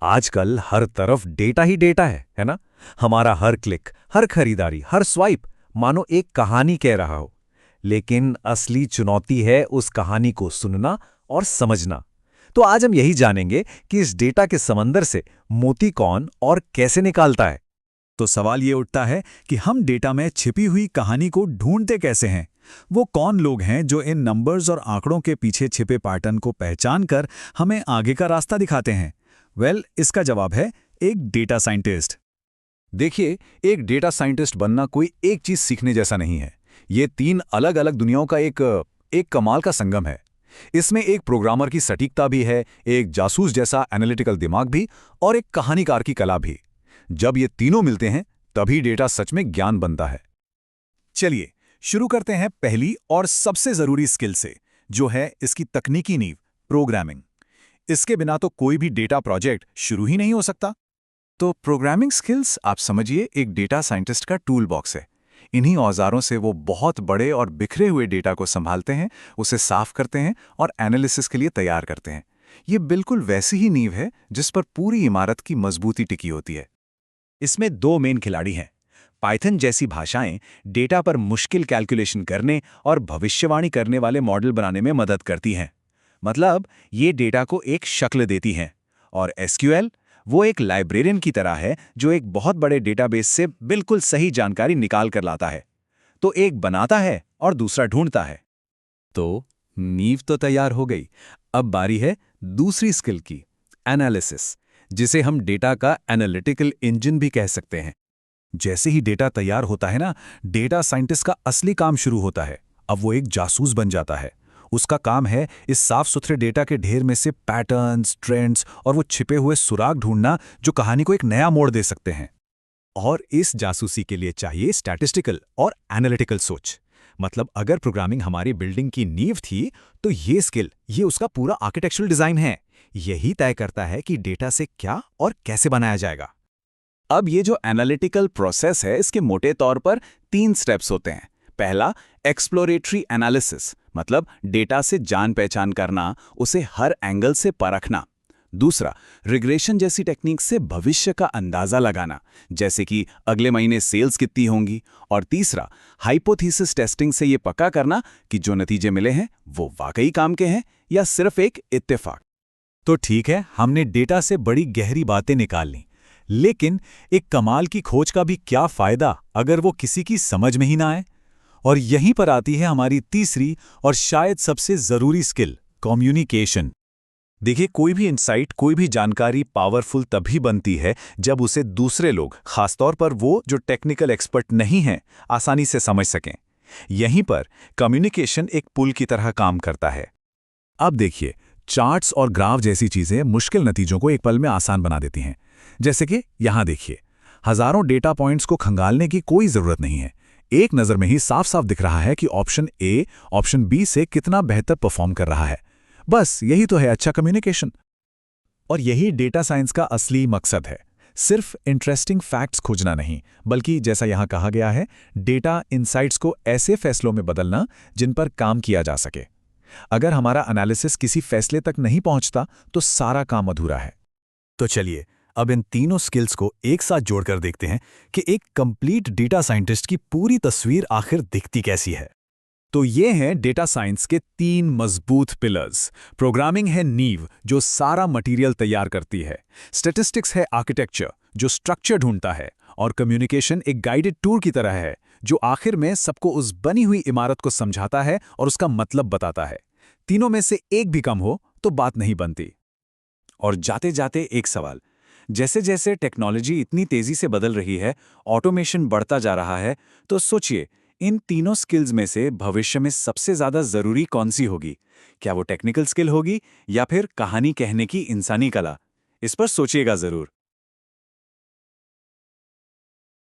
आजकल हर तरफ डेटा ही डेटा है ना? हमारा हर क्लिक, हर खरीदारी, हर स्वाइप मानो एक कहानी कह रहा हो। लेकिन असली चुनौती है उस कहानी को सुनना और समझना। तो आज हम यही जानेंगे कि इस डेटा के समंदर से मोती कौन और कैसे निकालता है। तो सवाल ये उठता है कि हम डेटा में छिपी हुई कहानी को ढूंढते कैसे हैं? वो कौन लोग हैं जो इन नंबर्स और आंकड़ों के पीछे छिपे पैटर्न को पहचान कर हमें आगे का रास्ता दिखाते हैं? इसका जवाब है एक डेटा साइंटिस्ट। देखिए, एक डेटा साइंटिस्ट बनना कोई एक चीज सीखने जैसा नहीं है। ये तीन अलग अलग दुनियाओं का एक कमाल का संगम है। इसमें एक प्रोग्रामर की सटीकता भी है, एक जासूस जैसा एनालिटिकल दिमाग भी, और एक कहानीकार की कला भी। जब ये तीनों मिलते हैं तभी डेटा सच में ज्ञान बनता है। चलिए शुरू करते हैं पहली और सबसे जरूरी स्किल से, जो है इसकी तकनीकी नींव, प्रोग्रामिंग। इसके बिना तो कोई भी डेटा प्रोजेक्ट शुरू ही नहीं हो सकता। तो प्रोग्रामिंग स्किल्स आप समझिए एक डेटा साइंटिस्ट का टूल बॉक्स है। इन्हीं औजारों से वो बहुत बड़े और बिखरे हुए डेटा को संभालते हैं, उसे साफ करते हैं और एनालिसिस के लिए तैयार करते हैं। ये बिल्कुल वैसी ही नींव है जिस पर पूरी इमारत की मजबूती टिकी होती है। इसमें दो मेन खिलाड़ी हैं। पाइथन जैसी भाषाएं डेटा पर मुश्किल कैलकुलेशन करने और भविष्यवाणी करने वाले मॉडल बनाने में मदद करती हैं। मतलब ये डेटा को एक शक्ल देती हैं। और एसक्यूएल वो एक लाइब्रेरियन की तरह है जो एक बहुत बड़े डेटाबेस से बिल्कुल सही जानकारी निकाल कर लाता है। तो एक बनाता है और दूसरा ढूंढता है। तो नींव तो तैयार हो गई। अब बारी है दूसरी स्किल की, एनालिसिस, जिसे हम डेटा का एनालिटिकल इंजन भी कह सकते हैं। जैसे ही डेटा तैयार होता है ना, डेटा साइंटिस्ट का असली काम शुरू होता है। अब वो एक जासूस बन जाता है। उसका काम है इस साफ सुथरे डेटा के ढेर में से पैटर्न्स, ट्रेंड्स और वो छिपे हुए सुराग ढूंढना जो कहानी को एक नया मोड़ दे सकते हैं। और इस जासूसी के लिए चाहिए स्टैटिस्टिकल और एनालिटिकल सोच। मतलब अगर प्रोग्रामिंग हमारी बिल्डिंग की नींव थी, तो ये स्किल, ये उसका पूरा आर्किटेक्चरल डिजाइन है। यही तय करता है कि डेटा से क्या और कैसे बनाया जाएगा। अब ये जो एनालिटिकल प्रोसेस है, इसके मोटे तौर पर 3 स्टेप्स होते हैं। पहला, एक्सप्लोरेटरी एनालिसिस, मतलब डेटा से जान पहचान करना, उसे हर एंगल से परखना। दूसरा, रिग्रेशन जैसी टेक्निक से भविष्य का अंदाजा लगाना, जैसे कि अगले महीने सेल्स कितनी होंगी। और तीसरा, हाइपोथेसिस टेस्टिंग से ये पक्का करना कि जो नतीजे मिले हैं वो वाकई काम के हैं या सिर्फ एक इत्तेफाक। तो ठीक है, हमने डेटा से बड़ी गहरी बातें निकाल लीं। लेकिन एक कमाल की खोज का भी क्या फायदा अगर वो किसी की समझ में ही ना आए? और यहीं पर आती है हमारी तीसरी और शायद सबसे जरूरी स्किल, कम्युनिकेशन। देखिए, कोई भी इंसाइट, कोई भी जानकारी पावरफुल तभी बनती है जब उसे दूसरे लोग, खासतौर पर वो जो टेक्निकल एक्सपर्ट नहीं हैं, आसानी से समझ सकें। यहीं पर कम्युनिकेशन एक पुल की तरह काम करता है। अब देखिए, चार्ट्स और ग्राफ जैसी चीजें मुश्किल नतीजों को एक पल में आसान बना देती हैं। जैसे कि यहां देखिए, हजारों डेटा पॉइंट्स को खंगालने की कोई जरूरत नहीं है। एक नजर में ही साफ साफ दिख रहा है कि ऑप्शन ए ऑप्शन बी से कितना बेहतर परफॉर्म कर रहा है। बस यही तो है अच्छा कम्युनिकेशन। और यही डेटा साइंस का असली मकसद है। सिर्फ इंटरेस्टिंग फैक्ट्स खोजना नहीं, बल्कि जैसा यहां कहा गया है, डेटा इनसाइट्स को ऐसे फैसलों में बदलना जिन पर काम किया जा सके। अगर हमारा एनालिसिस किसी फैसले तक नहीं पहुंचता तो सारा काम अधूरा है। तो चलिए अब इन तीनों स्किल्स को एक साथ जोड़कर देखते हैं कि एक कंप्लीट डेटा साइंटिस्ट की पूरी तस्वीर आखिर दिखती कैसी है। तो ये हैं डेटा साइंस के 3 मजबूत पिलर्स। प्रोग्रामिंग है नींव जो सारा मटेरियल तैयार करती है, स्टैटिस्टिक्स है आर्किटेक्चर जो स्ट्रक्चर ढूंढता है, और कम्युनिकेशन एक गाइडेड टूर की तरह है जो आखिर में सबको उस बनी हुई इमारत को समझाता है और उसका मतलब बताता है। तीनों में से एक भी कम हो तो बात नहीं बनती। और जाते जाते एक सवाल, जैसे जैसे टेक्नोलॉजी इतनी तेजी से बदल रही है, ऑटोमेशन बढ़ता जा रहा है, तो सोचिए इन तीनों स्किल्स में से भविष्य में सबसे ज्यादा जरूरी कौन सी होगी? क्या वो टेक्निकल स्किल होगी या फिर कहानी कहने की इंसानी कला? इस पर सोचिएगा जरूर।